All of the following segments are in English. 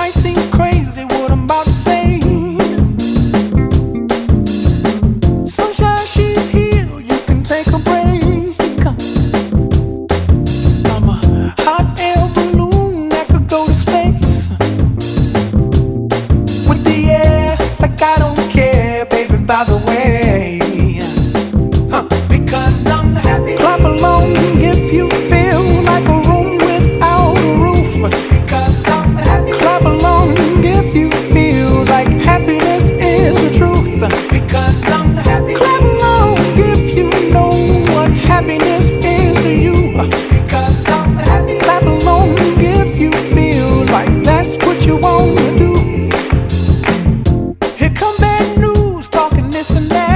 might seem crazy what I'm about to say. Sunshine, she's here, you can take a break. I'm a hot air balloon that could go to space with the air, like I don't care, baby, by the way. Because I'm happy. Clap along if you feel like a room without a roof. Because I'm happy. Clap along if you feel like happiness is the truth. Because I'm happy. Clap along if you know what happiness is to you. Because I'm happy. Clap along if you feel like that's what you want to do. Here come bad news, talking this and that.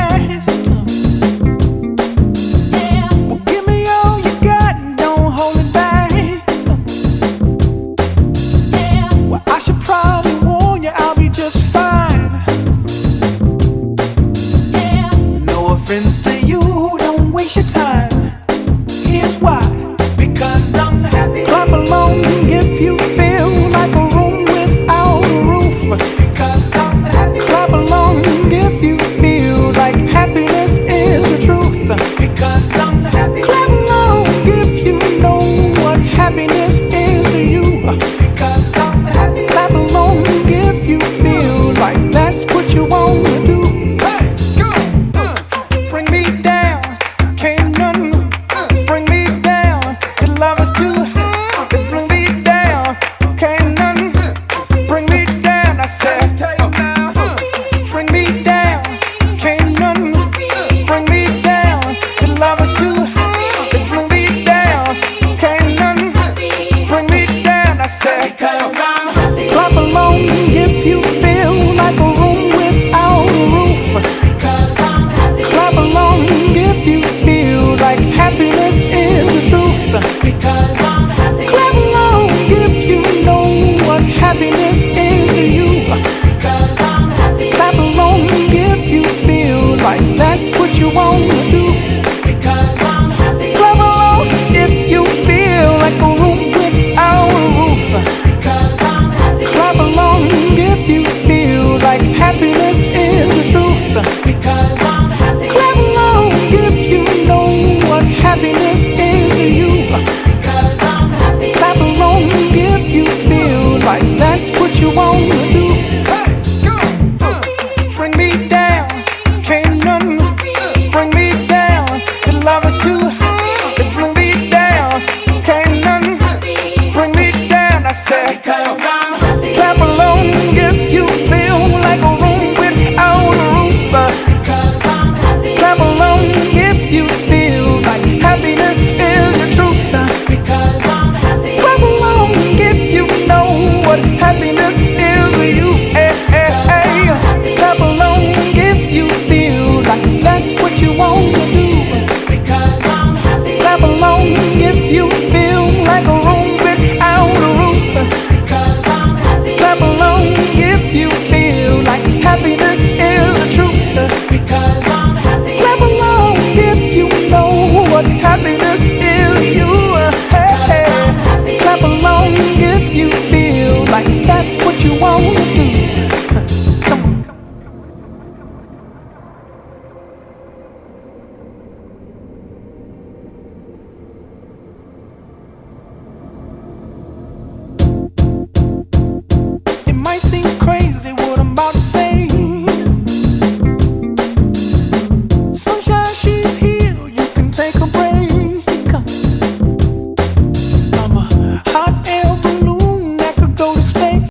Friends to you, don't waste your time. Here's why. Because I'm happy. Clap along if you feel like a room without a roof. Because I'm happy. Clap along if you feel like happiness is the truth. Because I'm happy. Clap along if you know what happiness is to you. Because I'm happy. Clap along if you feel like that's what you want to do. Bring me down, can't none bring me down. Your love is too high, bring me down, can't none bring me down. I said, bring me down, can't none bring me down. Your love is too high, bring me down, can't none bring me down. I said, because I'm happy. Clap along if you feel like a room without a roof. Clap along if you feel like happiness is the truth. Because I'm happy. Clap along if you know what happiness is to you. Because I'm happy. Clap along if you feel like that's what you want to do. Because I'm happy. Clap along if you feel like a room without a roof. Because I'm happy. Clap along if you feel like happiness is the truth. Because I'm happy. Clap along if you know what happiness is to you. Because I'm happy. Clap along if you feel like that's what you want to do. Bring me down, can't none bring me down. Your love is too high, bring me down, can't none bring me down. I said, because I'm happy. Clap along